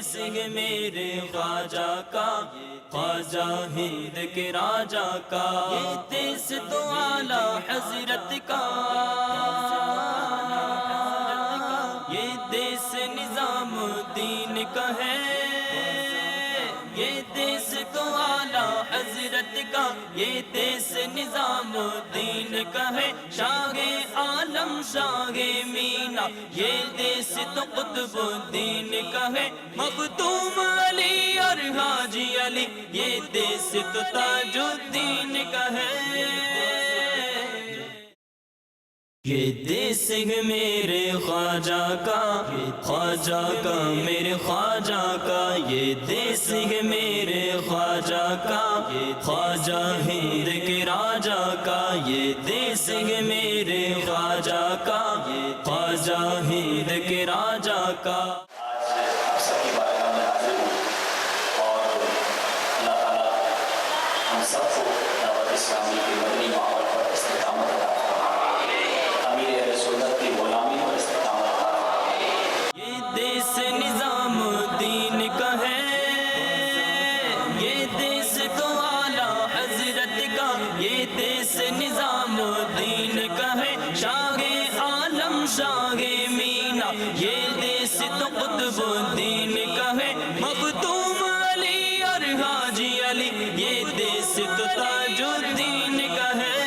دیس ہے میرے خواجہ کا، خواجہ ہند کے راجا کا، یہ دیس تو اعلیٰ حضرت کا، یہ دیس نظام الدین کا ہے، یہ دیس تو اعلیٰ حضرت کا، یہ دیس نظام الدین کا ہے، شاہ عالم شاہ مینا، یہ دیس تو قطب الدین کا ہے، مختوم علی اور حاجی علی، یہ دیس تو تاج الدین کا ہے، یہ دیس ہے میرے خواجہ کا، خواجہ کا میرے خواجہ کا، یہ دیس ہے میرے خواجہ کا، خواجہ ہند کے راجا کا، یہ دیس ہے میرے خواجہ کا، خواجہ ہند کے راجا کا۔ آپ سب کی بارگاہ میں حاضر ہوں اور اللہ تعالیٰ ہم سب کو دعوت اسلامی کی مدنی ماحول پر استقامت عطا فرمائے، امیر اہل سنت کی غلامی پر استقامت عطا فرمائے۔ یہ دیس نظام الدین کا ہے، یہ دیس تو اعلیٰ حضرت کا، یہ دیس نظام الدین کا ہے، شاہ عالم شاہ مینا، یہ دیس تو قطب الدین کا ہے، مختوم علی اور حاجی علی، یہ دیس تو تاج الدین کا ہے۔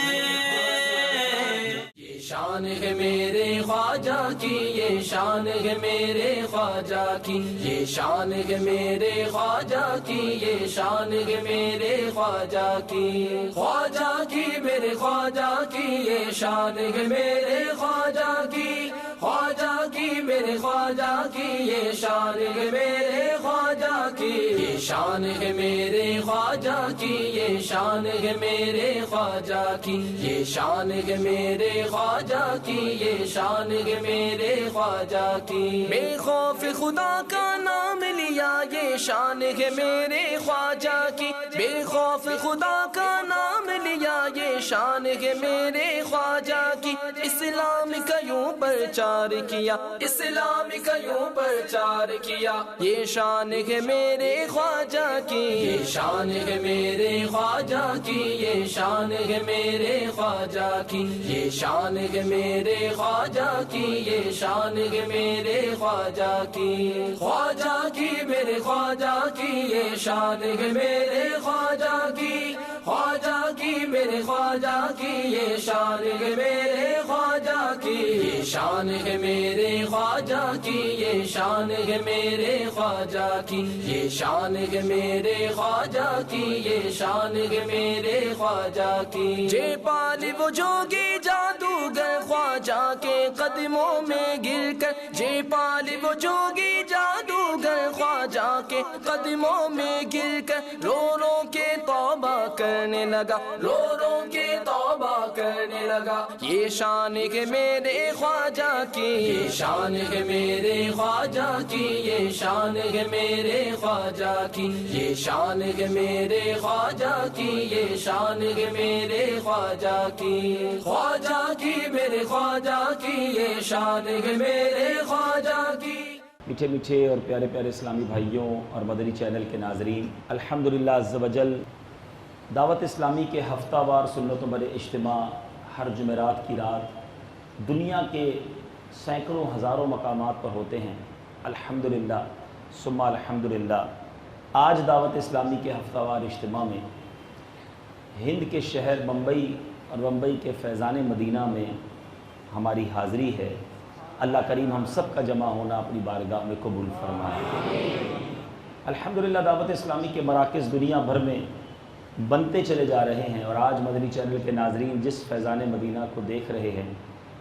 یہ شان ہے میرے خواجہ کی، یہ شان ہے میرے خواجہ کی، یہ شان ہے میرے خواجہ کی، یہ شان ہے میرے خواجہ کی، خواجہ کی میرے خواجہ کی، یہ شان ہے میرے خواجہ کی، خواجہ کی میرے خواجہ کی، یہ شان ہے میرے خواجہ کی، یہ شان ہے میرے خواجہ کی، یہ شان ہے میرے خواجہ کی، یہ شان ہے میرے خواجہ کی، یہ شان ہے میرے خواجہ کی، بے خوف خدا کا نام لیا، یہ شان ہے میرے خواجہ کی، بے خوف خدا کا نام لیا، یہ شان ہے میرے خواجہ کی، اسلام کا یوں پرچار کیا، اسلام کا یوں پرچار کیا، یہ شان ہے میرے خواجہ کی، یہ شان ہے میرے خواجہ کی، یہ شان ہے میرے خواجہ کی، یہ شان ہے میرے خواجہ کی، یہ شان ہے میرے خواجہ کی، خواجہ کی میرے خواجہ کی، یہ شان ہے میرے خواجہ کی، خواجہ کی میرے خواجہ کی، یہ شان ہے میرے خواجہ کی، یہ شان ہے میرے خواجہ کی، یہ شان ہے میرے خواجہ کی، یہ شان ہے میرے خواجہ کی، یہ شان ہے میرے خواجہ کی، جے پالی وہ جوگی جادوگر خواجہ کے قدموں میں گر کر، جے پالی وہ جوگی جادوگر خواجہ کے قدموں میں گر کر، رو رو کے توبہ کرنے لگا، رو رو کے توبہ کرنے لگا، یہ شان ہے میرے خواجہ کی، یہ شان ہے میرے خواجہ کی، یہ شان ہے میرے خواجہ کی، یہ شان ہے میرے خواجہ کی، یہ شان ہے میرے خواجہ کی، خواجہ کی میرے خواجہ کی، یہ شان ہے میرے خواجہ کی۔ میٹھے میٹھے اور پیارے پیارے اسلامی بھائیوں اور مدنی چینل کے ناظرین، الحمدللہ عز و جل دعوت اسلامی کے ہفتہ وار سنتوں بر اجتماع ہر جمعرات کی رات دنیا کے سینکڑوں ہزاروں مقامات پر ہوتے ہیں، الحمدللہ ثم الحمدللہ۔ آج دعوت اسلامی کے ہفتہ وار اجتماع میں ہند کے شہر بمبئی اور بمبئی کے فیضان مدینہ میں ہماری حاضری ہے۔ اللہ کریم ہم سب کا جمع ہونا اپنی بارگاہ میں قبول فرمائے۔ الحمدللہ دعوت اسلامی کے مراکز دنیا بھر میں بنتے چلے جا رہے ہیں، اور آج مدنی چینل کے ناظرین جس فیضان مدینہ کو دیکھ رہے ہیں،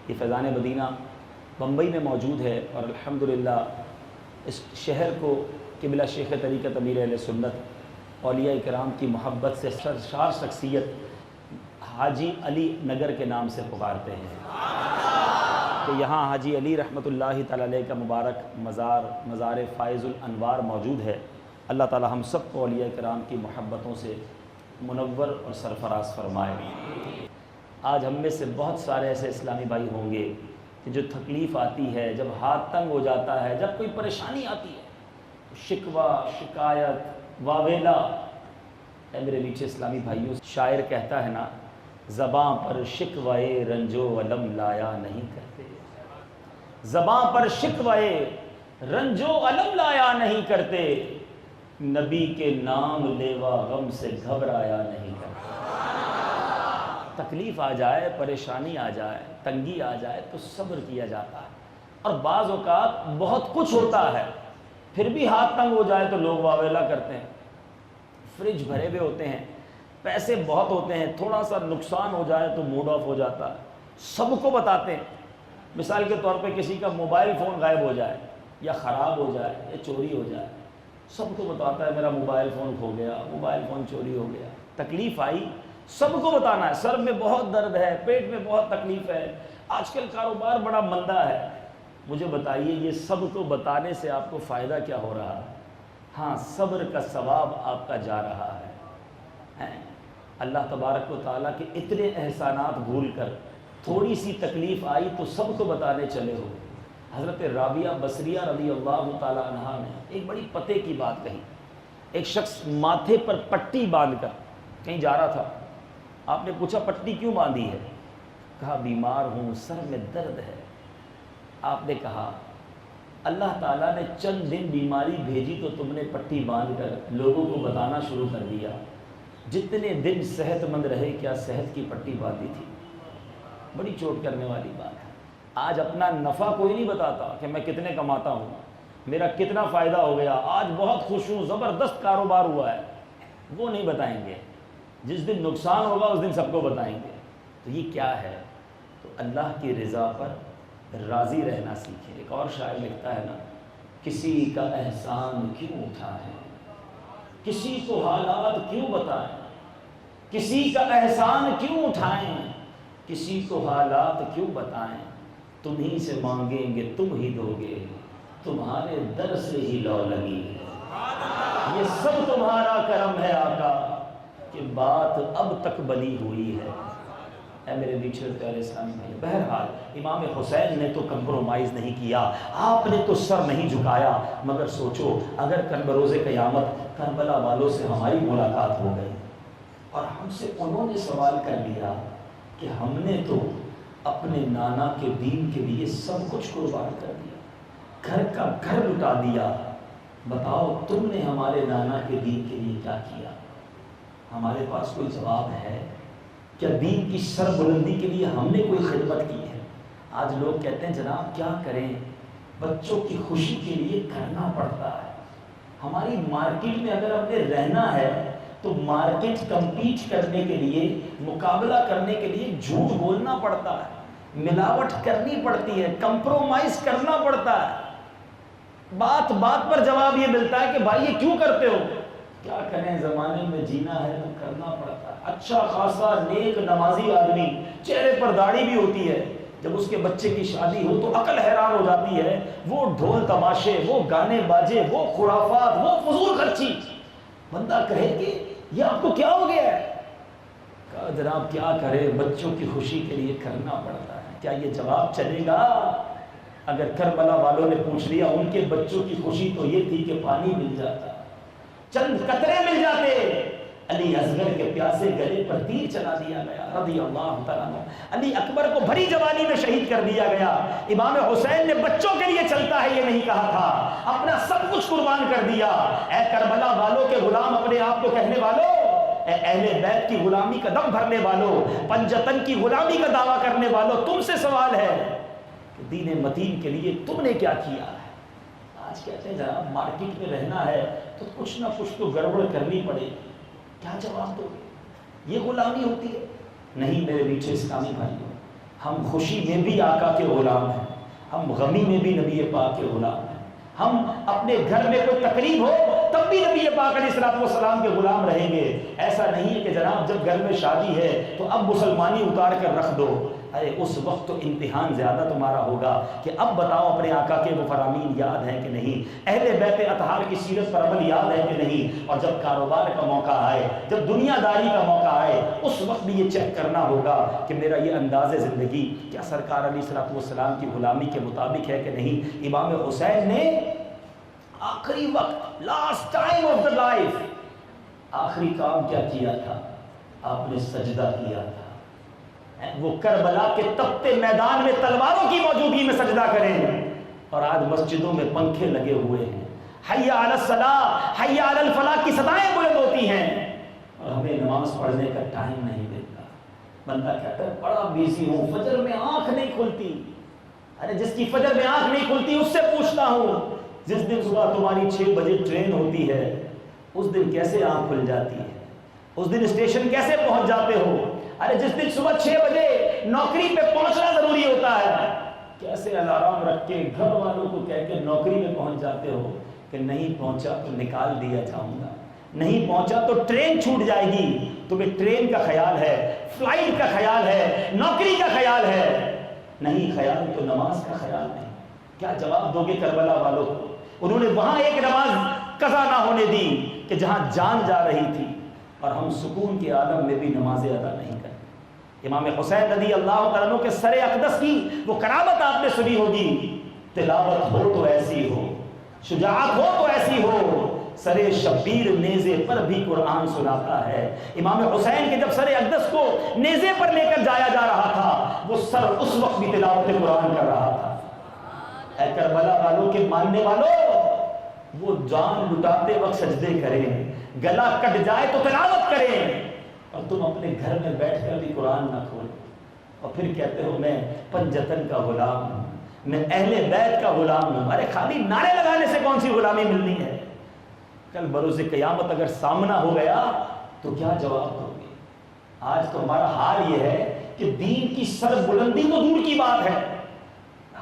یہ فیضان مدینہ بمبئی میں موجود ہے، اور الحمدللہ اس شہر کو قبلہ شیخ طریقت امیر اہل سنت اولیاء کرام کی محبت سے سرشار شخصیت حاجی علی نگر کے نام سے پکارتے ہیں کہ یہاں حاجی علی رحمۃ اللہ تعالی علیہ کا مبارک مزار فائز الانوار موجود ہے۔ اللہ تعالی ہم سب کو اولیاء کرام کی محبتوں سے منور اور سرفراز فرمائے۔ آج ہم میں سے بہت سارے ایسے اسلامی بھائی ہوں گے کہ جو تکلیف آتی ہے، جب ہاتھ تنگ ہو جاتا ہے، جب کوئی پریشانی آتی ہے تو شکوہ، شکایت، واویلا۔ اے میرے میٹھے اسلامی بھائیوں، شاعر کہتا ہے نا، زباں پر شکوائے رنج و الم لایا نہیں کرتے، زباں پر شکوائے رنج و الم لایا نہیں کرتے، نبی کے نام لیوا غم سے گھبرایا نہیں کرتے۔ تکلیف آ جائے، پریشانی آ جائے، تنگی آ جائے تو صبر کیا جاتا ہے، اور بعض اوقات بہت کچھ ہوتا ہے پھر بھی ہاتھ تنگ ہو جائے تو لوگ واویلا کرتے ہیں، فریج بھرے ہوئے ہوتے ہیں، پیسے بہت ہوتے ہیں، تھوڑا سا نقصان ہو جائے تو موڈ آف ہو جاتا ہے، سب کو بتاتے ہیں۔ مثال کے طور پہ کسی کا موبائل فون غائب ہو جائے یا خراب ہو جائے یا چوری ہو جائے، سب کو بتاتا ہے میرا موبائل فون کھو گیا، موبائل فون چوری ہو گیا۔ تکلیف آئی سب کو بتانا ہے، سر میں بہت درد ہے، پیٹ میں بہت تکلیف ہے، آج کل کاروبار بڑا مندہ ہے۔ مجھے بتائیے یہ سب کو بتانے سے آپ کو فائدہ کیا ہو رہا ہے؟ ہاں، صبر کا ثواب آپ کا جا رہا ہے۔ اللہ تبارک و تعالیٰ کے اتنے احسانات بھول کر تھوڑی سی تکلیف آئی تو سب کو بتانے چلے ہو۔ حضرت رابعہ بصریہ رضی اللہ تعالیٰ عنہا نے ایک بڑی پتے کی بات کہی۔ ایک شخص ماتھے پر پٹی باندھ کر کہیں جا رہا تھا، آپ نے پوچھا پٹی کیوں باندھی ہے؟ کہا بیمار ہوں، سر میں درد ہے۔ آپ نے کہا اللہ تعالیٰ نے چند دن بیماری بھیجی تو تم نے پٹی باندھ کر لوگوں کو بتانا شروع کر دیا، جتنے دن صحت مند رہے کیا صحت کی پٹی باندھی تھی؟ بڑی چوٹ کرنے والی بات ہے۔ آج اپنا نفع کوئی نہیں بتاتا کہ میں کتنے کماتا ہوں، میرا کتنا فائدہ ہو گیا، آج بہت خوش ہوں، زبردست کاروبار ہوا ہے، وہ نہیں بتائیں گے۔ جس دن نقصان ہوگا اس دن سب کو بتائیں گے۔ تو یہ کیا ہے؟ تو اللہ کی رضا پر راضی رہنا سیکھیں۔ ایک اور شاعر لکھتا ہے نا، کسی کا احسان کیوں اٹھائیں، کسی کو حالات کیوں بتائیں، کسی کا احسان کیوں اٹھائیں، کسی کو حالات کیوں بتائیں، تم ہی سے مانگیں گے تم ہی دو گے، تمہارے در سے ہی لو لگی ہے، یہ سب تمہارا کرم ہے آقا کہ بات اب تک بنی ہوئی ہے۔ اے میرے میٹھے پیارے اسلامی بھائی، بہرحال امام حسین نے تو کمپرومائز نہیں کیا، آپ نے تو سر نہیں جھکایا، مگر سوچو اگر کل بروز قیامت کربلا والوں سے ہماری ملاقات ہو گئی اور ہم سے انہوں نے سوال کر لیا کہ ہم نے تو اپنے نانا کے دین کے لیے سب کچھ قربان کر دیا، گھر کا گھر لٹا دیا، بتاؤ تم نے ہمارے نانا کے دین کے لیے کیا کیا؟ ہمارے پاس کوئی جواب ہے؟ کیا دین کی سر بلندی کے لیے ہم نے کوئی خدمت کی ہے؟ آج لوگ کہتے ہیں جناب کیا کریں، بچوں کی خوشی کے لیے کرنا پڑتا ہے۔ ہماری مارکیٹ میں اگر ہم نے رہنا ہے تو مارکیٹ کمپیٹ کرنے کے لیے، مقابلہ کرنے کے لیے جھوٹ بولنا پڑتا ہے، ملاوٹ کرنی پڑتی ہے، کمپرومائز کرنا پڑتا ہے۔ بات بات پر جواب یہ ملتا ہے کہ بھائی یہ کیوں کرتے ہو؟ کیا کریں، زمانے میں جینا ہے تو کرنا پڑتا ہے۔ اچھا خاصا نیک نمازی آدمی، چہرے پر داڑھی بھی ہوتی ہے، جب اس کے بچے کی شادی ہو تو عقل حیران ہو جاتی ہے، وہ ڈھول تماشے، وہ گانے باجے، وہ خرافات، وہ فضول خرچی۔ بندہ کہے کہ یہ آپ کو کیا ہو گیا ہے؟ کہا جناب کیا کرے، بچوں کی خوشی کے لیے کرنا پڑتا ہے۔ کیا یہ جواب چلے گا؟ اگر کربلا والوں نے پوچھ لیا، ان کے بچوں کی خوشی تو یہ تھی کہ پانی مل جاتا، چند قطرے مل جاتے، علی اصغر کے پیاسے گلے پر تیر چلا دیا گیا رضی اللہ تعالیٰ عنہ، علی اکبر کو بھری جوانی میں شہید کر دیا گیا۔ امام حسین نے بچوں کے لیے چلتا ہے یہ نہیں کہا تھا، اپنا سب کچھ قربان کر دیا۔ اے کربلا والوں کے غلام اپنے آپ کو کہنے والوں، اے اہل بیت کی غلامی کا دم بھرنے والوں، پنجتن کی غلامی کا دعویٰ کرنے والوں، تم سے سوال ہے کہ دین متین کے لیے تم نے کیا کیا ہے؟ آج کہتے ہیں جناب مارکیٹ میں رہنا ہے تو کچھ نہ کچھ تو گڑبڑ کرنی پڑے گی، کیا جواب دو گے؟ یہ غلامی ہوتی ہے؟ نہیں میرے میٹھے اسلامی بھائیوں، ہم خوشی میں بھی آقا کے غلام ہیں، ہم غمی میں بھی نبی پاک کے غلام ہیں، ہم اپنے گھر میں کوئی تقریب ہو تب بھی نبی پاک علیہ الصلوۃ والسلام کے غلام رہیں گے۔ ایسا نہیں ہے کہ جناب جب گھر میں شادی ہے تو اب مسلمانی اتار کر رکھ دو، ارے اس وقت تو امتحان زیادہ تمہارا ہوگا کہ اب بتاؤ اپنے آقا کے وہ فرامین یاد ہیں کہ نہیں، اہل بیت اطہار کی سیرت پر عمل یاد ہے کہ نہیں، اور جب کاروبار کا موقع آئے، جب دنیا داری کا موقع آئے، اس وقت بھی یہ چیک کرنا ہوگا کہ میرا یہ انداز زندگی کیا سرکار علیہ الصلوۃ والسلام کی غلامی کے مطابق ہے کہ نہیں۔ امام حسین نے آخری وقت، last time of the life, آخری کام کیا کیا تھا؟ آپ نے سجدہ کیا تھا۔ وہ کربلا کے تپتے میدان میں تلواروں کی موجودگی میں سجدہ کریں، اور آج مسجدوں میں پنکھے لگے ہوئے ہیں، حی علی الصلاۃ حی علی الفلاح کی صدائیں بلند ہوتی ہیں، اور ہمیں نماز پڑھنے کا ٹائم نہیں ملتا۔ بندہ کہتا ہے بڑا بیزی ہوں، فجر میں آنکھ نہیں کھلتی۔ ارے جس کی فجر میں آنکھ نہیں کھلتی اس سے پوچھتا ہوں، جس دن صبح تمہاری 6 بجے ٹرین ہوتی ہے اس دن کیسے آنکھ کھل جاتی ہے؟ اس دن اسٹیشن کیسے پہنچ جاتے ہو؟ ارے جس دن صبح 6 بجے نوکری پہ پہنچنا ضروری ہوتا ہے، کیسے الارم رکھ کے گھر والوں کو کہہ کے نوکری میں پہنچ جاتے ہو کہ نہیں پہنچا تو نکال دیا جاؤں گا، نہیں پہنچا تو ٹرین چھوٹ جائے گی۔ تمہیں ٹرین کا خیال ہے، فلائٹ کا خیال ہے، نوکری کا خیال ہے، نہیں خیال تو نماز کا خیال نہیں۔ کیا جواب دو گے کربلا والوں کو؟ انہوں نے وہاں ایک نماز قضا نہ ہونے دی کہ جہاں جان جا رہی تھی، اور ہم سکون کے عالم میں بھی نمازیں ادا نہیں کرتے۔ امام حسین رضی اللہ تعالیٰ عنہ کے سر اقدس کی وہ کرامت آپ نے سنی ہوگی، تلاوت ہو تو ایسی ہو، شجاعت ہو تو ایسی ہو، سر شبیر نیزے پر بھی قرآن سناتا ہے۔ امام حسین کے جب سر اقدس کو نیزے پر لے کر جایا جا رہا تھا، وہ سر اس وقت بھی تلاوت قرآن کر رہا تھا۔ اے کربلا والوں کے ماننے والوں، وہ جان لٹاتے وقت سجدے کریں، گلا کٹ جائے تو تلاوت کریں، اور تم اپنے گھر میں بیٹھ کر بھی قرآن نہ کھولو، اور پھر کہتے ہو میں پنجتن کا غلام ہوں، میں اہل بیت کا غلام ہوں۔ ارے خالی نعرے لگانے سے کون سی غلامی ملنی ہے؟ کل بروز قیامت اگر سامنا ہو گیا تو کیا جواب دو گے؟ آج تو ہمارا حال یہ ہے کہ دین کی سر بلندی تو دور کی بات ہے،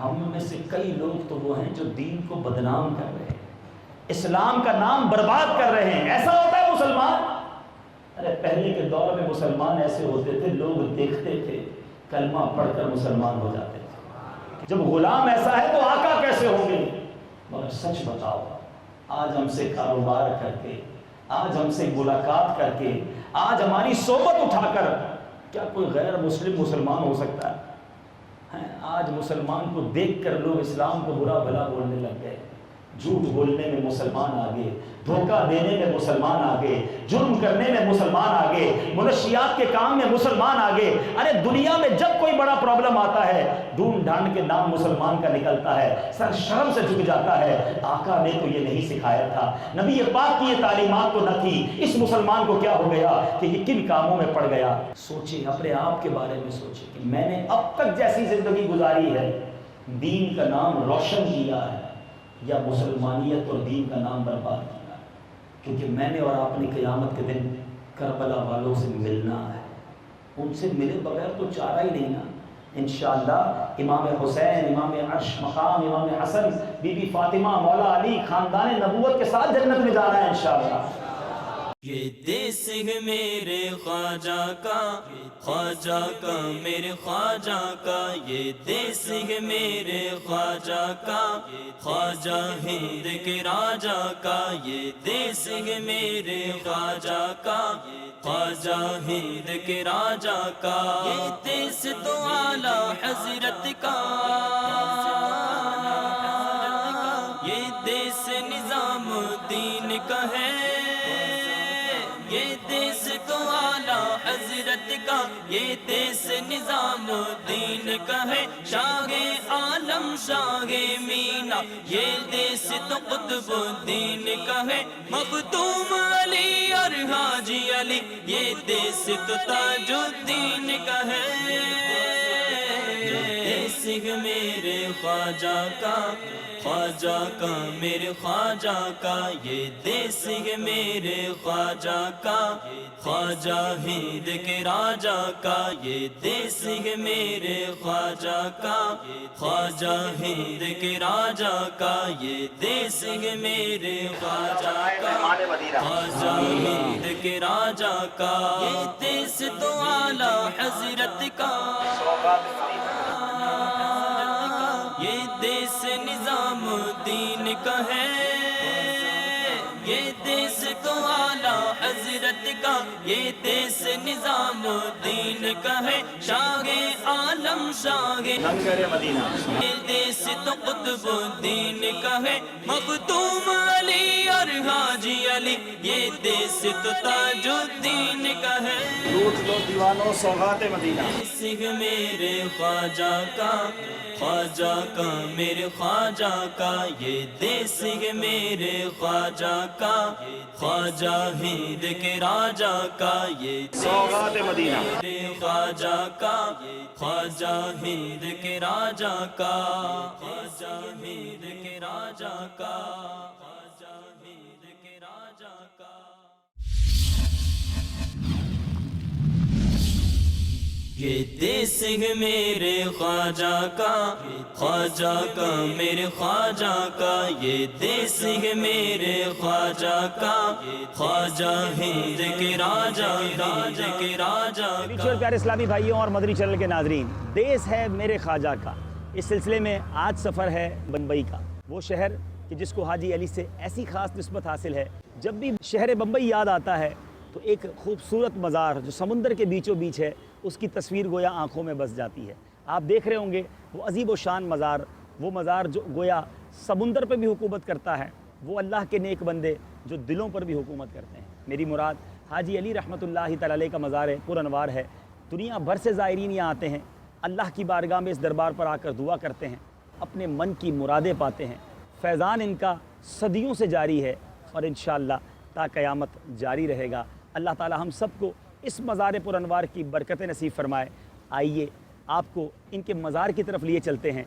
ہم میں سے کئی لوگ تو وہ ہیں جو دین کو بدنام کر رہے ہیں، اسلام کا نام برباد کر رہے ہیں۔ ایسا ہوتا ہے مسلمان؟ ارے پہلے کے دور میں مسلمان ایسے ہوتے تھے، لوگ دیکھتے تھے، کلمہ پڑھ کر مسلمان ہو جاتے تھے۔ جب غلام ایسا ہے تو آقا کیسے ہوں گے؟ مگر سچ بتاؤ، آج ہم سے کاروبار کر کے، آج ہم سے ملاقات کر کے، آج ہماری صحبت اٹھا کر کیا کوئی غیر مسلم مسلمان ہو سکتا ہے؟ آج مسلمان کو دیکھ کر لوگ اسلام کو برا بھلا بولنے لگ گئے، جھوٹ بولنے میں مسلمان آگے، دھوکہ دینے میں مسلمان آگے، جرم کرنے میں مسلمان آگے، منشیات کے کام میں مسلمان آگے۔ ارے دنیا میں جب کوئی بڑا پرابلم آتا ہے، ڈھونڈ ڈھانڈ کے نام مسلمان کا نکلتا ہے، سر شرم سے جھک جاتا ہے۔ آقا نے تو یہ نہیں سکھایا تھا، نبی پاک کی یہ تعلیمات تو نہ تھی، اس مسلمان کو کیا ہو گیا کہ یہ کن کاموں میں پڑ گیا؟ سوچیں، اپنے آپ کے بارے میں سوچیں کہ میں نے اب تک جیسی زندگی گزاری ہے، دین کا نام روشن کیا ہے یا مسلمانیت اور دین کا نام برباد کیا؟ کیونکہ میں نے اور آپ نے قیامت کے دن کربلا والوں سے ملنا ہے، ان سے ملے بغیر تو چارہ ہی نہیں نا۔ انشاءاللہ امام حسین، امام عرش مقام، امام حسن، بی بی فاطمہ، مولا علی، خاندان نبوت کے ساتھ جنت میں جانا ہے انشاءاللہ۔ یہ دیس ہے میرے خواجہ کا، خواجہ کا میرے خواجہ کا، یہ دیس ہے میرے خواجہ کا، خواجہ ہند کے راجہ کا، یہ دیس ہے میرے خواجہ کا، خواجہ ہند کے راجہ کا، یہ دیس تو اعلی حضرت کا، یہ دیس نظام الدین کا ہے، یہ دیس تو اعلی حضرت کا، یہ دیس نظام الدین کا ہے، شاہ عالم شاہ مینا، یہ دیس تو قطب الدین کا ہے، مختوم علی اور حاجی علی، یہ دیس تو تاج الدین کا ہے، دیس ہے میرے خواجہ کا، خواجہ کا میرے خواجہ کا، یہ دیس ہے میرے خواجہ کا، خواجہ ہند کے راجہ کا، یہ دیس ہے میرے خواجہ کا، خواجہ ہند کے راجہ کا، یہ دیس ہے میرے خواجہ کا، خواجہ ہند کے راجہ کا، یہ دیس تو اعلی حضرت کا، یہ دیس نظام الدین کا ہے، یہ دیس تو اعلی حضرت حضرت کا یہ دیس نظام الدین کا ہے شاہ عالم شاہ لنگر مدینہ یہ دیس تو قطب الدین کا ہے مختوم علی اور حاجی علی یہ دیس تو تاج الدین کا ہے لوٹ لو دیوانوں سوغات مدینہ سنگ میرے خواجہ کا میرے خواجہ کا یہ دیسنگ میرے خواجہ کا خواجہ ہند کے راجہ کا یہ سوغات مدینہ میرے خواجہ کا خواجہ ہند کے راجہ کا خواجہ ہند کے راجہ کا خواجہ ہند کے راجہ کا یہ دیسنگ میرے خواجہ کا میرے خواجہ کا یہ دیسنگ میرے خواجہ کا خواجہ ہند کے راجہ کے راجہ کا پیارے اسلامی بھائیوں اور مدری چینل کے ناظرین، دیس ہے میرے خواجہ کا۔ اس سلسلے میں آج سفر ہے بمبئی کا، وہ شہر کہ جس کو حاجی علی سے ایسی خاص نسبت حاصل ہے۔ جب بھی شہر بمبئی یاد آتا ہے تو ایک خوبصورت مزار جو سمندر کے بیچوں بیچ ہے اس کی تصویر گویا آنکھوں میں بس جاتی ہے۔ آپ دیکھ رہے ہوں گے وہ عظیم و شان مزار، وہ مزار جو گویا سمندر پہ بھی حکومت کرتا ہے، وہ اللہ کے نیک بندے جو دلوں پر بھی حکومت کرتے ہیں۔ میری مراد حاجی علی رحمۃ اللہ تعالی علیہ کا مزار پر انوار ہے۔ دنیا بھر سے زائرین یہاں آتے ہیں، اللہ کی بارگاہ میں اس دربار پر آ کر دعا کرتے ہیں، اپنے من کی مرادیں پاتے ہیں۔ فیضان ان کا صدیوں سے جاری ہے اور انشاءاللہ تا قیامت جاری رہے گا۔ اللہ تعالی ہم سب کو اس مزار پر انوار کی برکت نصیب فرمائے۔ آئیے آپ کو ان کے مزار کی طرف لیے چلتے ہیں۔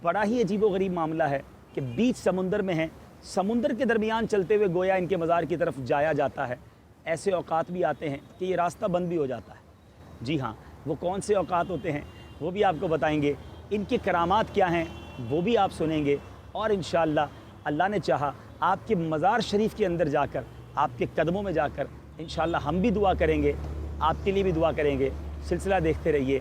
بڑا ہی عجیب و غریب معاملہ ہے کہ بیچ سمندر میں ہیں، سمندر کے درمیان چلتے ہوئے گویا ان کے مزار کی طرف جایا جاتا ہے۔ ایسے اوقات بھی آتے ہیں کہ یہ راستہ بند بھی ہو جاتا ہے۔ جی ہاں، وہ کون سے اوقات ہوتے ہیں وہ بھی آپ کو بتائیں گے، ان کی کرامات کیا ہیں وہ بھی آپ سنیں گے، اور انشاءاللہ اللہ نے چاہا آپ کے مزار شریف کے اندر جا کر، آپ کے قدموں میں جا کر انشاءاللہ ہم بھی دعا کریں گے، آپ کے لیے بھی دعا کریں گے۔ سلسلہ دیکھتے رہیے،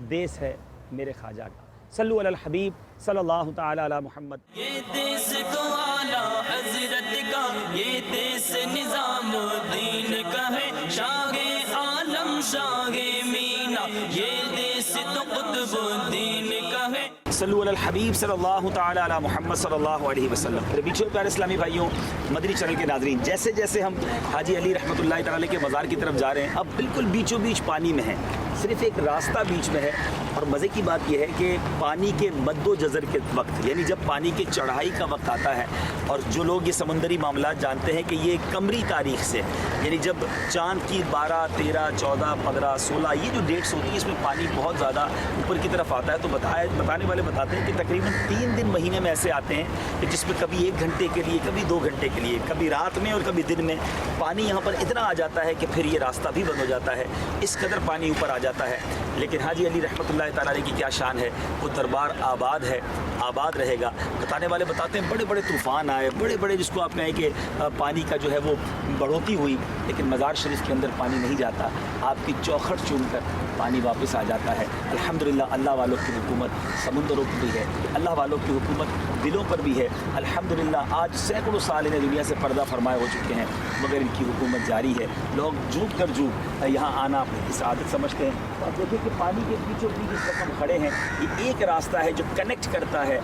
دیس ہے میرے خواجہ کا۔ صلو علی الحبیب صلی اللہ تعالی علی محمد۔ یہ دیس تو اعلیٰ حضرت کا یہ دیس نظام الدین کا ہے شاہ عالم شاہ مینا یہ دیس تو قطب الدین کا ہے۔ صلو علی الحبیب صلی اللہ تعالی علی محمد صلی اللہ علیہ وسلم۔ میرے بیچو پیارے اسلامی بھائیوں، مدری چینل کے ناظرین، جیسے جیسے ہم حاجی علی رحمۃ اللہ تعالی کے مزار کی طرف جا رہے ہیں، اب بالکل بیچوں بیچ پانی میں ہیں، صرف ایک راستہ بیچ میں ہے۔ اور مزے کی بات یہ ہے کہ پانی کے مد و جزر کے وقت، یعنی جب پانی کے چڑھائی کا وقت آتا ہے، اور جو لوگ یہ سمندری معاملات جانتے ہیں کہ یہ قمری تاریخ سے، یعنی جب چاند کی 12، 13، 14، 15، 16 یہ جو ڈیٹس ہوتی ہیں اس میں پانی بہت زیادہ اوپر کی طرف آتا ہے، تو بتانے والے بتاتے ہیں کہ تقریباً 3 دن مہینے میں ایسے آتے ہیں کہ جس میں کبھی 1 گھنٹے کے لیے، کبھی 2 گھنٹے کے لیے، کبھی رات میں اور کبھی دن میں پانی یہاں پر اتنا آ جاتا ہے کہ پھر یہ راستہ بھی بند ہو جاتا ہے، اس قدر پانی اوپر آ جاتا ہے۔ لیکن حاجی علی رحمۃ اللہ تعالی علیہ کی کیا شان ہے، وہ دربار آباد ہے، آباد رہے گا۔ بتانے والے بتاتے ہیں بڑے بڑے طوفان آئے، بڑے بڑے جس کو آپ کہیں کہ پانی کا جو ہے وہ بڑھوتی ہوئی، لیکن مزار شریف کے اندر پانی نہیں جاتا، آپ کی چوکھٹ چوم کر پانی واپس آ جاتا ہے۔ الحمدللہ اللہ والوں کی حکومت سمندروں کی بھی ہے، اللہ والوں کی حکومت دلوں پر بھی ہے۔ الحمدللہ آج سینکڑوں سال انہیں دنیا سے پردہ فرمائے ہو چکے ہیں، مگر ان کی حکومت جاری ہے۔ لوگ جھوٹ کر جھوٹ یہاں آنا اپنی سعادت سمجھتے ہیں۔ اور دیکھیں کہ پانی کے بیچوں بیچ جس وقت ہم کھڑے ہیں، یہ ایک راستہ ہے جو کنیکٹ کرتا ہے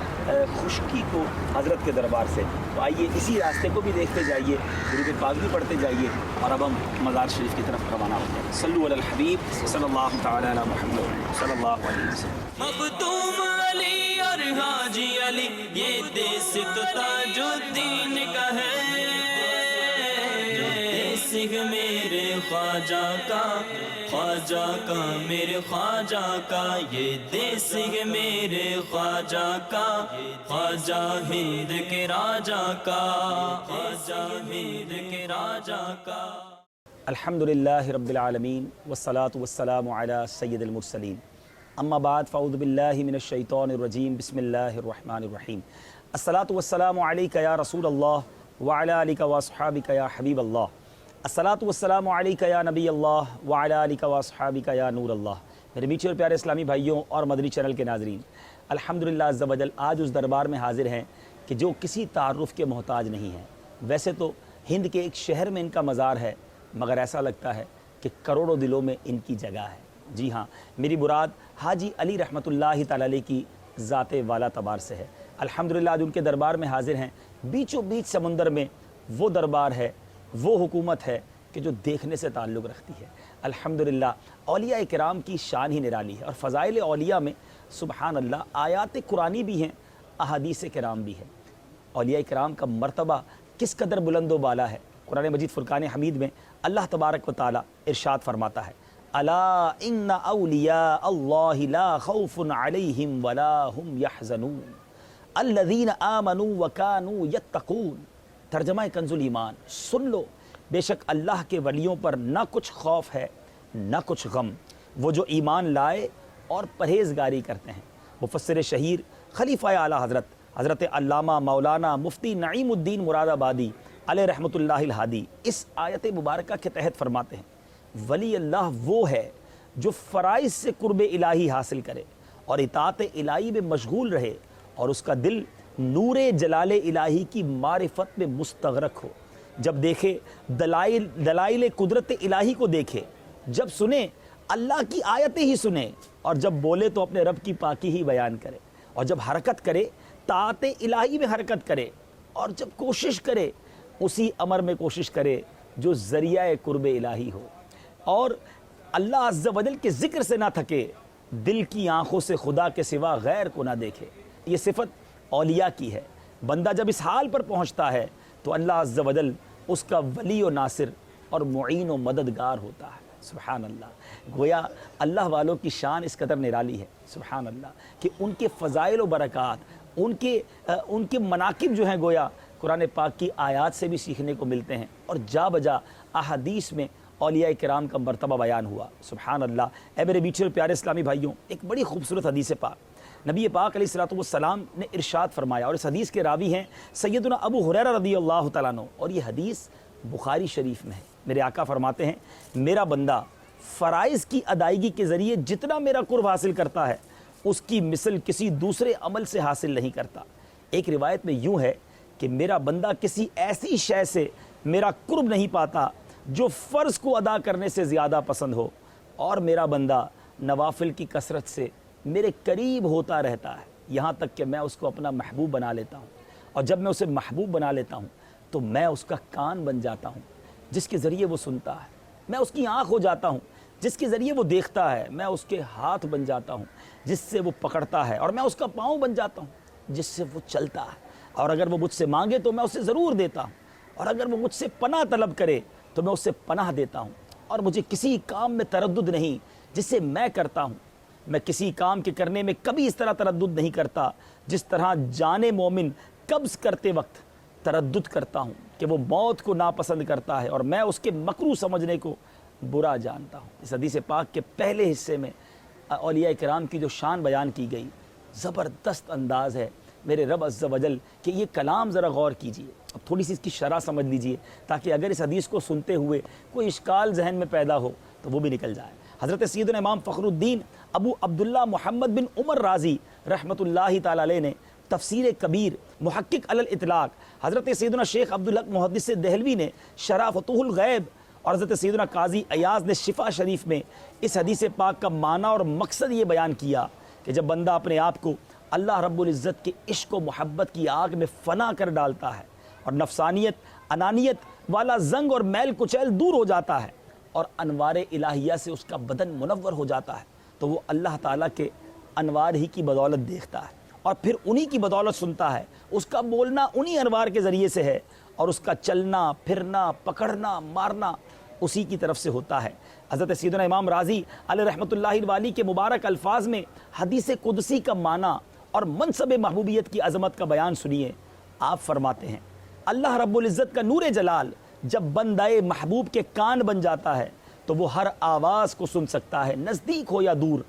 خشکی کو حضرت کے دربار سے۔ تو آئیے اسی راستے کو بھی دیکھتے جائیے، درود پاک بھی پڑھتے جائیے، اور اب ہم مزار شریف کی طرف روانہ ہوتے ہیں۔ صلو علی الحبیب صلی اللہ تعالی علی محمد صلی اللہ علیہ وسلم۔ مختوم علی اور حاجی علی یہ دیس تو تاج الدین کا ہے دیسنگ میرے خواجہ کا میرے خواجہ کا یہ دیسنگ میرے خواجہ کا خواجہ ہند کے راجہ کا خواجہ ہند کے راجہ کا۔ الحمدللہ رب العالمین والصلاة والسلام علی سید المرسلین، اما بعد فاعوذ باللہ من الشیطان الرجیم، بسم اللہ الرحمن الرحیم۔ الصلاة والسلام علیکہ یا رسول اللہ وعلی آلکہ واصحابکہ یا حبیب اللہ، الصلاة والسلام علیکہ یا نبی اللہ وعلی آلکہ واصحابکہ یا نور اللہ۔ میرے میٹھے اور پیارے اسلامی بھائیوں اور مدنی چینل کے ناظرین، الحمدللہ عز و جل آج اس دربار میں حاضر ہیں کہ جو کسی تعارف کے محتاج نہیں ہیں۔ ویسے تو ہند کے ایک شہر میں ان کا مزار ہے، مگر ایسا لگتا ہے کہ کروڑوں دلوں میں ان کی جگہ ہے۔ جی ہاں، میری مراد حاجی علی رحمۃ اللہ تعالی علیہ کی ذات والا تبار سے ہے۔ الحمدللہ آج ان کے دربار میں حاضر ہیں۔ بیچوں بیچ سمندر میں وہ دربار ہے، وہ حکومت ہے کہ جو دیکھنے سے تعلق رکھتی ہے۔ الحمدللہ اولیاء کرام کی شان ہی نرالی ہے، اور فضائل اولیاء میں سبحان اللہ آیات قرآنی بھی ہیں، احادیث کرام بھی ہیں۔ اولیاء کرام کا مرتبہ کس قدر بلند و بالا ہے۔ قرآن مجید فرقان حمید میں اللہ تبارک و تعالی ارشاد فرماتا ہے، الا ان اولیاء اللہ لا خوف علیہم ولا هم یحزنون الذین آمنوا وکانوا یتقون۔ ترجمہ کنز الایمان، سن لو بے شک اللہ کے ولیوں پر نہ کچھ خوف ہے نہ کچھ غم، وہ جو ایمان لائے اور پرہیزگاری کرتے ہیں۔ مفسر شہیر خلیفہ اعلیٰ حضرت علامہ مولانا مفتی نعیم الدین مراد آبادی علیہ رحمۃ اللہ الہادی اس آیت مبارکہ کے تحت فرماتے ہیں، ولی اللہ وہ ہے جو فرائض سے قرب الہی حاصل کرے اور اطاعت الہی میں مشغول رہے، اور اس کا دل نور جلال الہی کی معرفت میں مستغرق ہو۔ جب دیکھے دلائل قدرت الہی کو دیکھے، جب سنے اللہ کی آیتیں ہی سنے، اور جب بولے تو اپنے رب کی پاکی ہی بیان کرے، اور جب حرکت کرے طاعت الہی میں حرکت کرے، اور جب کوشش کرے اسی امر میں کوشش کرے جو ذریعہ قرب الہی ہو، اور اللہ عز و جل کے ذکر سے نہ تھکے، دل کی آنکھوں سے خدا کے سوا غیر کو نہ دیکھے۔ یہ صفت اولیاء کی ہے۔ بندہ جب اس حال پر پہنچتا ہے تو اللہ عز و جل اس کا ولی و ناصر اور معین و مددگار ہوتا ہے۔ سبحان اللہ، گویا اللہ والوں کی شان اس قدر نرالی ہے سبحان اللہ کہ ان کے فضائل و برکات، ان کے مناقب جو ہیں گویا قرآن پاک کی آیات سے بھی سیکھنے کو ملتے ہیں، اور جا بجا احادیث میں اولیاء کرام کا مرتبہ بیان ہوا۔ سبحان اللہ۔ اے میرے میٹھے اور پیارے اسلامی بھائیوں، ایک بڑی خوبصورت حدیث پاک نبی پاک علیہ الصلوۃ والسلام نے ارشاد فرمایا، اور اس حدیث کے راوی ہیں سیدنا ابو ہریرہ رضی اللہ تعالیٰ عنہ، اور یہ حدیث بخاری شریف میں ہے۔ میرے آقا فرماتے ہیں، میرا بندہ فرائض کی ادائیگی کے ذریعے جتنا میرا قرب حاصل کرتا ہے، اس کی مثل کسی دوسرے عمل سے حاصل نہیں کرتا۔ ایک روایت میں یوں ہے کہ میرا بندہ کسی ایسی شے سے میرا قرب نہیں پاتا جو فرض کو ادا کرنے سے زیادہ پسند ہو، اور میرا بندہ نوافل کی کثرت سے میرے قریب ہوتا رہتا ہے، یہاں تک کہ میں اس کو اپنا محبوب بنا لیتا ہوں، اور جب میں اسے محبوب بنا لیتا ہوں تو میں اس کا کان بن جاتا ہوں جس کے ذریعے وہ سنتا ہے، میں اس کی آنکھ ہو جاتا ہوں جس کے ذریعے وہ دیکھتا ہے، میں اس کے ہاتھ بن جاتا ہوں جس سے وہ پکڑتا ہے، اور میں اس کا پاؤں بن جاتا ہوں جس سے وہ چلتا ہے، اور اگر وہ مجھ سے مانگے تو میں اسے ضرور دیتا ہوں، اور اگر وہ مجھ سے پناہ طلب کرے تو میں اسے پناہ دیتا ہوں، اور مجھے کسی کام میں تردد نہیں جسے میں کرتا ہوں۔ میں کسی کام کے کرنے میں کبھی اس طرح تردد نہیں کرتا جس طرح جان مومن قبض کرتے وقت تردد کرتا ہوں کہ وہ موت کو ناپسند کرتا ہے، اور میں اس کے مکروہ سمجھنے کو برا جانتا ہوں۔ اس حدیث پاک کے پہلے حصے میں اولیاء کرام کی جو شان بیان کی گئی، زبردست انداز ہے میرے رب عز و جل کہ یہ کلام ذرا غور کیجئے، اب تھوڑی سی اس کی شرح سمجھ لیجئے تاکہ اگر اس حدیث کو سنتے ہوئے کوئی اشکال ذہن میں پیدا ہو تو وہ بھی نکل جائے۔ حضرت سیدنا امام فخر الدین ابو عبداللہ محمد بن عمر رازی رحمۃ اللہ تعالی علیہ نے تفسیر کبیر محقق علی الاطلاق، حضرت سیدنا شیخ عبدالحق محدث دہلوی نے شرح فتوح الغیب، اور حضرت سیدنا قاضی ایاز نے شفا شریف میں اس حدیث پاک کا معنی اور مقصد یہ بیان کیا کہ جب بندہ اپنے آپ کو اللہ رب العزت کے عشق و محبت کی آگ میں فنا کر ڈالتا ہے، اور نفسانیت انانیت والا زنگ اور میل کچیل دور ہو جاتا ہے، اور انوار الہیہ سے اس کا بدن منور ہو جاتا ہے، تو وہ اللہ تعالیٰ کے انوار ہی کی بدولت دیکھتا ہے، اور پھر انہی کی بدولت سنتا ہے، اس کا بولنا انہی انوار کے ذریعے سے ہے، اور اس کا چلنا پھرنا پکڑنا مارنا اسی کی طرف سے ہوتا ہے۔ حضرت سیدنا امام رازی علیہ رحمۃ اللہ الوالی کے مبارک الفاظ میں حدیث قدسی کا معنی اور منصب محبوبیت کی عظمت کا بیان سنیے۔ آپ فرماتے ہیں، اللہ رب العزت کا نور جلال جب بندہ محبوب کے کان بن جاتا ہے تو وہ ہر آواز کو سن سکتا ہے، نزدیک ہو یا دور۔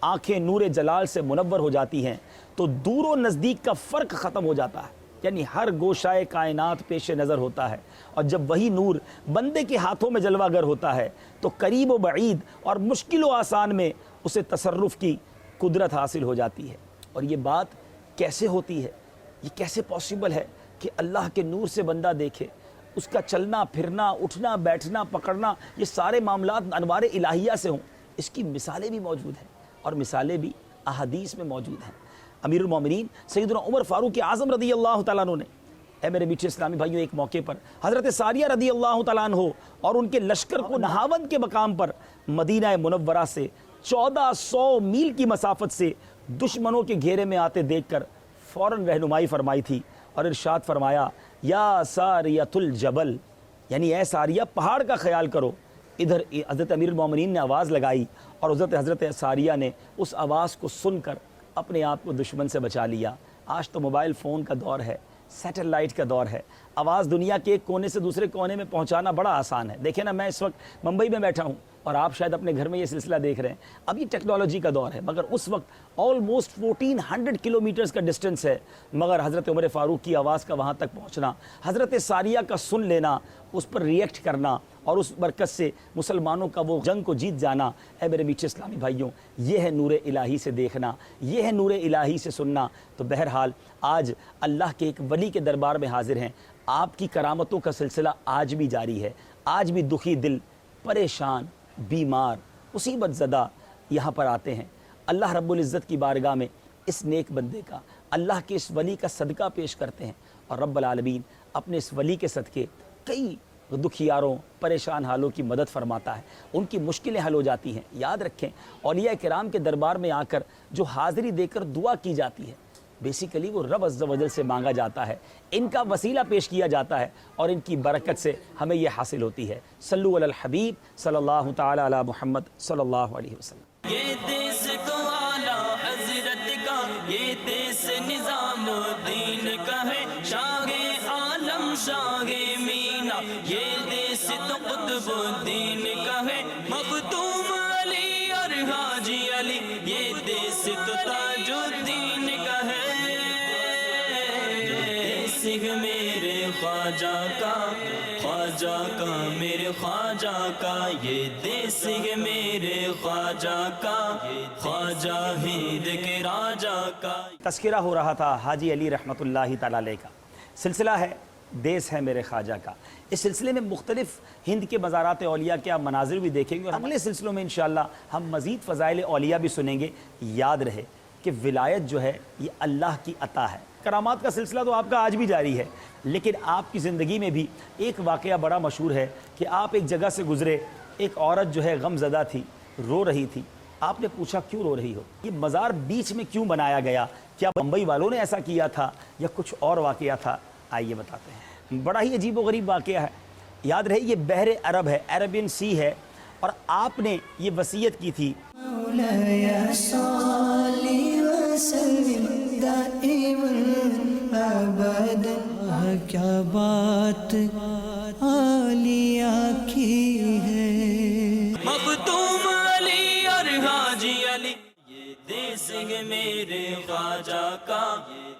آنکھیں نور جلال سے منور ہو جاتی ہیں تو دور و نزدیک کا فرق ختم ہو جاتا ہے، یعنی ہر گوشائے کائنات پیش نظر ہوتا ہے، اور جب وہی نور بندے کے ہاتھوں میں جلوہ گر ہوتا ہے تو قریب و بعید اور مشکل و آسان میں اسے تصرف کی قدرت حاصل ہو جاتی ہے۔ اور یہ بات کیسے ہوتی ہے، یہ کیسے پاسبل ہے کہ اللہ کے نور سے بندہ دیکھے، اس کا چلنا پھرنا اٹھنا بیٹھنا پکڑنا یہ سارے معاملات انوار الہیہ سے ہوں، اس کی مثالیں بھی موجود ہیں اور مثالیں بھی احادیث میں موجود ہیں۔ امیر المومنین سیدنا عمر فاروق اعظم رضی اللہ تعالیٰ عنہ نے، اے میرے میٹھے اسلامی بھائیوں، ایک موقع پر حضرت ساریہ رضی اللہ تعالیٰ عنہ اور ان کے لشکر کو نہاوند کے مقام پر مدینہ منورہ سے 1400 میل کی مسافت سے دشمنوں کے گھیرے میں آتے دیکھ کر فوراً رہنمائی فرمائی تھی اور ارشاد فرمایا، یا ساریۃ الجبل، یعنی اے ساریہ پہاڑ کا خیال کرو۔ ادھر حضرت امیر المومنین نے آواز لگائی اور حضرت ساریہ نے اس آواز کو سن کر اپنے آپ کو دشمن سے بچا لیا۔ آج تو موبائل فون کا دور ہے، سیٹلائٹ کا دور ہے، آواز دنیا کے ایک کونے سے دوسرے کونے میں پہنچانا بڑا آسان ہے۔ دیکھیں نا، میں اس وقت ممبئی میں بیٹھا ہوں اور آپ شاید اپنے گھر میں یہ سلسلہ دیکھ رہے ہیں۔ اب یہ ٹیکنالوجی کا دور ہے، مگر اس وقت آلموسٹ 1400 کلومیٹرز کا ڈسٹنس ہے، مگر حضرت عمر فاروق کی آواز کا وہاں تک پہنچنا، حضرت ساریہ کا سن لینا، اس پر ریئیکٹ کرنا اور اس برکت سے مسلمانوں کا وہ جنگ کو جیت جانا، اے میرے میٹھے اسلامی بھائیوں، یہ ہے نور الہی سے دیکھنا، یہ ہے نور الہی سے سننا۔ تو بہرحال آج اللہ کے ایک ولی کے دربار میں حاضر ہیں۔ آپ کی کرامتوں کا سلسلہ آج بھی جاری ہے، آج بھی دکھی دل، پریشان، بیمار، مصیبت زدہ یہاں پر آتے ہیں، اللہ رب العزت کی بارگاہ میں اس نیک بندے کا، اللہ کے اس ولی کا صدقہ پیش کرتے ہیں، اور رب العالمین اپنے اس ولی کے صدقے کئی دکھیاروں پریشان حالوں کی مدد فرماتا ہے، ان کی مشکلیں حل ہو جاتی ہیں۔ یاد رکھیں، اولیاء کرام کے دربار میں آ کر جو حاضری دے کر دعا کی جاتی ہے، بیسیکلی وہ رب عز و جل سے مانگا جاتا ہے، ان کا وسیلہ پیش کیا جاتا ہے اور ان کی برکت سے ہمیں یہ حاصل ہوتی ہے۔ صلو علی الحبیب صلی اللہ تعالی علی محمد صلی اللہ علیہ وسلم۔ یہ دیس تو اعلیٰ حضرت کا، یہ دیس نظام الدین کا ہے، شاہ عالم شاہ مینا، یہ دیس تو قطب الدین کا ہے، مختوم علی اور حاجی علی، یہ دیس تو تاج الدین کا ہے۔ دیس میرے خواجہ کا، خواجہ کا میرے خواجہ کا، یہ دیس میرے خواجہ کا، خواجہ ہند کے راجہ کا۔ تذکرہ ہو رہا تھا حاجی علی رحمۃ اللہ تعالیٰ علیہ کا، سلسلہ ہے دیس ہے میرے خواجہ کا۔ اس سلسلے میں مختلف ہند کے مزارات اولیاء کے آپ مناظر بھی دیکھیں گے، اور اگلے سلسلوں میں انشاءاللہ ہم مزید فضائل اولیاء بھی سنیں گے۔ یاد رہے کہ ولایت جو ہے یہ اللہ کی عطا ہے۔ کرامات کا سلسلہ تو آپ کا آج بھی جاری ہے، لیکن آپ کی زندگی میں بھی ایک واقعہ بڑا مشہور ہے کہ آپ ایک جگہ سے گزرے، ایک عورت جو ہے غم زدہ تھی، رو رہی تھی، آپ نے پوچھا کیوں رو رہی ہو، یہ مزار بیچ میں کیوں بنایا گیا، کیا بمبئی والوں نے ایسا کیا تھا یا کچھ اور واقعہ تھا؟ آئیے بتاتے ہیں۔ بڑا ہی عجیب و غریب واقعہ ہے۔ یاد رہے یہ بحر عرب ہے، عربین سی ہے، اور آپ نے یہ وصیت کی تھی، مولاي صل وسلم دائما ابدا۔ کیا بات عالیہ کی ہے، مختوم علی اور حاجی علی، یہ دیس ہے میرے خواجہ کا،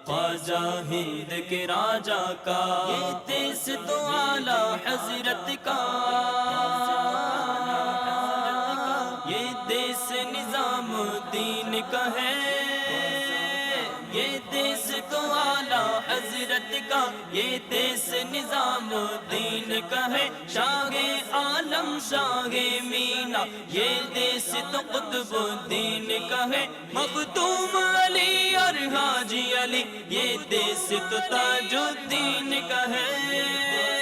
خواجہ ہند کے راجہ کا، یہ دیس تو اعلیٰ حضرت کا، یہ دیس نظام الدین کا ہے، یہ دیس تو اعلیٰ حضرت کا، یہ دیس نظام الدین کا ہے، شاہ عالم شاہ مینا، یہ دیس تو قطب الدین کا ہے، مختوم علی اور حاجی علی، یہ دیس تو تاج الدین کا ہے۔